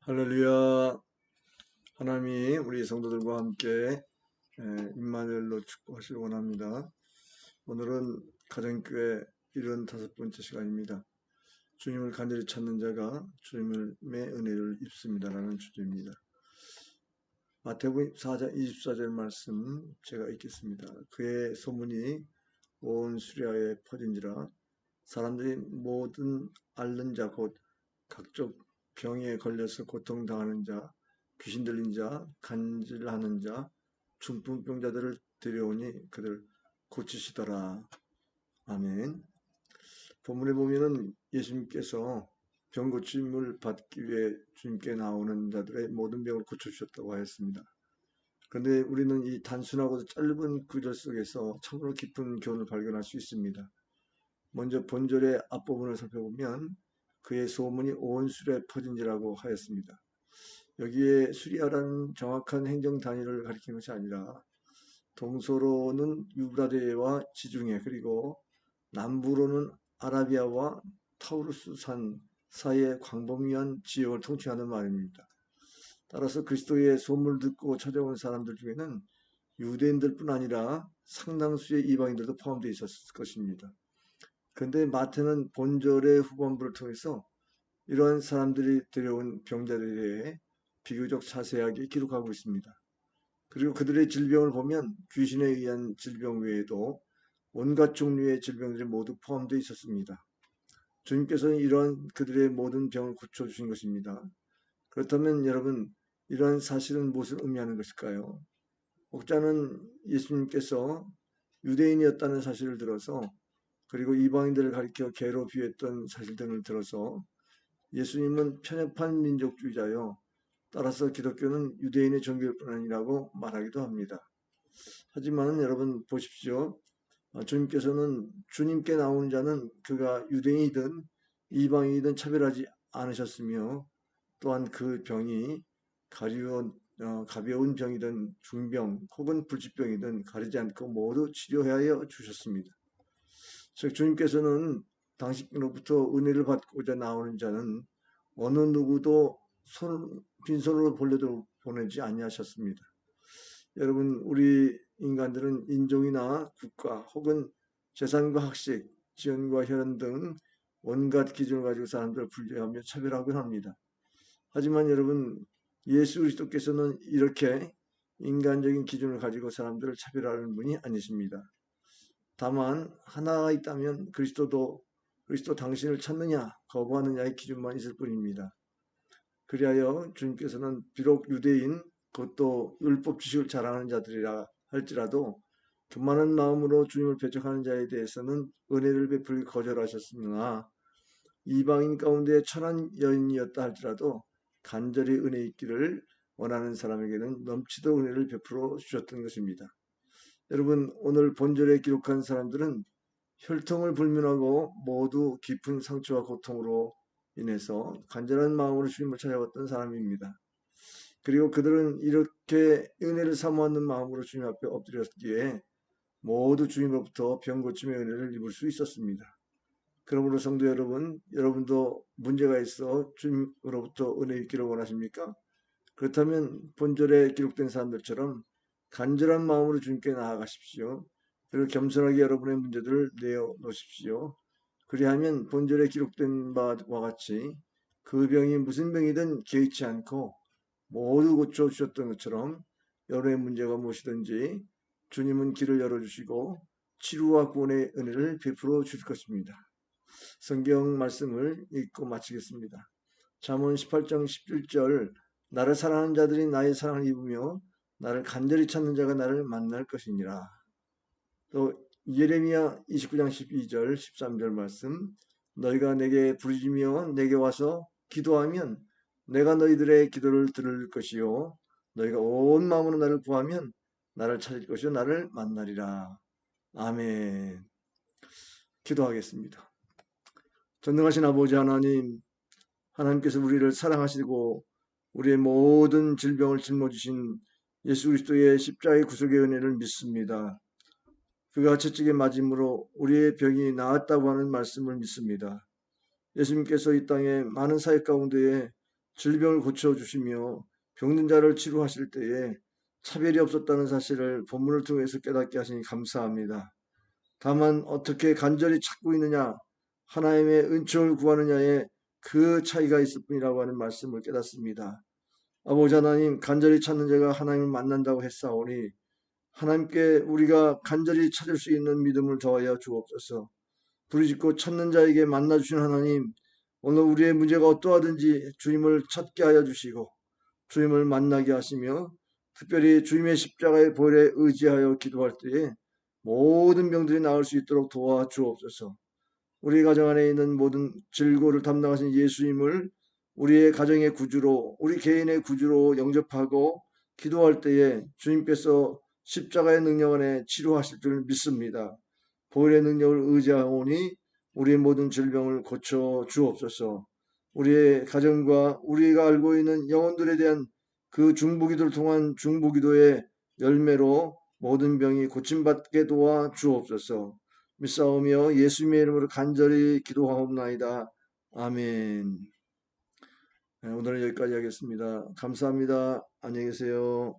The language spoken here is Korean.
할렐루야. 하나님이 우리 성도들과 함께 임마누엘로 축복하시길 원합니다. 오늘은 가정교회 75번째 시간입니다. 주님을 간절히 찾는 자가 주님의 은혜를 입습니다라는 주제입니다. 마태복음 4장 24절 말씀 제가 읽겠습니다. 그의 소문이 온 수리아에 퍼진지라 사람들이 모든 앓는 자 곧 각종 병에 걸려서 고통당하는 자, 귀신 들린 자, 간질하는 자, 중풍병자들을 데려오니 그들 고치시더라. 아멘. 본문에 보면은 예수님께서 병 고침을 받기 위해 주님께 나오는 자들의 모든 병을 고쳐주셨다고 하였습니다. 그런데 우리는 이 단순하고도 짧은 구절 속에서 참으로 깊은 교훈을 발견할 수 있습니다. 먼저 본절의 앞부분을 살펴보면 그의 소문이 온 수리아에 퍼진지라고 하였습니다. 여기에 수리아라는 정확한 행정 단위를 가리키는 것이 아니라 동서로는 유브라데와 지중해 그리고 남부로는 아라비아와 타우루스 산 사이의 광범위한 지역을 통칭하는 말입니다. 따라서 그리스도의 소문을 듣고 찾아온 사람들 중에는 유대인들뿐 아니라 상당수의 이방인들도 포함되어 있었을 것입니다. 그런데 마태는 본절의 후반부를 통해서 이러한 사람들이 데려온 병자들에 대해 비교적 자세하게 기록하고 있습니다. 그리고 그들의 질병을 보면 귀신에 의한 질병 외에도 온갖 종류의 질병들이 모두 포함되어 있었습니다. 주님께서는 이러한 그들의 모든 병을 고쳐주신 것입니다. 그렇다면 여러분, 이러한 사실은 무엇을 의미하는 것일까요? 혹자는 예수님께서 유대인이었다는 사실을 들어서 그리고 이방인들을 가리켜 개로 비유했던 사실 등을 들어서 예수님은 편협한 민족주의자요. 따라서 기독교는 유대인의 종교일 뿐 아니라고 말하기도 합니다. 하지만 여러분 보십시오. 주님께서는 주님께 나오는 자는 그가 유대인이든 이방인이든 차별하지 않으셨으며 또한 그 병이 가벼운 병이든 중병 혹은 불치병이든 가리지 않고 모두 치료하여 주셨습니다. 즉 주님께서는 당신으로부터 은혜를 받고자 나오는 자는 어느 누구도 빈손으로 보내지 아니하셨습니다. 여러분 우리 인간들은 인종이나 국가 혹은 재산과 학식, 지연과 혈연 등 온갖 기준을 가지고 사람들을 분류하며 차별하곤 합니다. 하지만 여러분 예수 그리스도께서는 이렇게 인간적인 기준을 가지고 사람들을 차별하는 분이 아니십니다. 다만 하나가 있다면 그리스도 당신을 찾느냐 거부하느냐의 기준만 있을 뿐입니다. 그리하여 주님께서는 비록 유대인 그것도 율법 지식을 자랑하는 자들이라 할지라도 교만한 마음으로 주님을 배척하는 자에 대해서는 은혜를 베풀기 거절하셨으나 이방인 가운데 천한 여인이었다 할지라도 간절히 은혜 있기를 원하는 사람에게는 넘치도록 은혜를 베풀어 주셨던 것입니다. 여러분 오늘 본절에 기록한 사람들은 혈통을 불문하고 모두 깊은 상처와 고통으로 인해서 간절한 마음으로 주님을 찾아왔던 사람입니다. 그리고 그들은 이렇게 은혜를 사모하는 마음으로 주님 앞에 엎드렸기에 모두 주님으로부터 병 고침의 은혜를 입을 수 있었습니다. 그러므로 성도 여러분, 여러분도 문제가 있어 주님으로부터 은혜 입기를 원하십니까? 그렇다면 본절에 기록된 사람들처럼 간절한 마음으로 주님께 나아가십시오. 그리고 겸손하게 여러분의 문제들을 내어놓으십시오. 그리하면 본절에 기록된 바와 같이 그 병이 무슨 병이든 개의치 않고 모두 고쳐주셨던 것처럼 여러분의 문제가 무엇이든지 주님은 길을 열어주시고 치료와 구원의 은혜를 베풀어 주실 것입니다. 성경 말씀을 읽고 마치겠습니다. 잠언 18장 17절 나를 사랑하는 자들이 나의 사랑을 입으며 나를 간절히 찾는 자가 나를 만날 것이니라. 또 예레미야 29장 12절 13절 말씀 너희가 내게 부르짖으며 내게 와서 기도하면 내가 너희들의 기도를 들을 것이요 너희가 온 마음으로 나를 구하면 나를 찾을 것이요 나를 만나리라. 아멘. 기도하겠습니다. 전능하신 아버지 하나님, 하나님께서 우리를 사랑하시고 우리의 모든 질병을 짊어지신 예수 그리스도의 십자가의 구속의 은혜를 믿습니다. 그가 채찍에 맞음으로 우리의 병이 나았다고 하는 말씀을 믿습니다. 예수님께서 이 땅에 많은 사역 가운데에 질병을 고쳐주시며 병든 자를 치료하실 때에 차별이 없었다는 사실을 본문을 통해서 깨닫게 하시니 감사합니다. 다만 어떻게 간절히 찾고 있느냐, 하나님의 은총을 구하느냐에 그 차이가 있을 뿐이라고 하는 말씀을 깨닫습니다. 아버지 하나님, 간절히 찾는 자가 하나님을 만난다고 했사오니 하나님께 우리가 간절히 찾을 수 있는 믿음을 더하여 주옵소서. 부르짖고 찾는 자에게 만나주신 하나님, 오늘 우리의 문제가 어떠하든지 주님을 찾게 하여 주시고 주님을 만나게 하시며 특별히 주님의 십자가의 보혈에 의지하여 기도할 때에 모든 병들이 나을 수 있도록 도와주옵소서. 우리 가정 안에 있는 모든 질고를 담당하신 예수님을 우리의 가정의 구주로, 우리 개인의 구주로 영접하고 기도할 때에 주님께서 십자가의 능력 안에 치료하실 줄 믿습니다. 보혈의 능력을 의지하오니 우리의 모든 질병을 고쳐 주옵소서. 우리의 가정과 우리가 알고 있는 영혼들에 대한 그 중보기도를 통한 중보기도의 열매로 모든 병이 고침받게 도와 주옵소서. 믿사오며 예수님의 이름으로 간절히 기도하옵나이다. 아멘. 네, 오늘은 여기까지 하겠습니다. 감사합니다. 안녕히 계세요.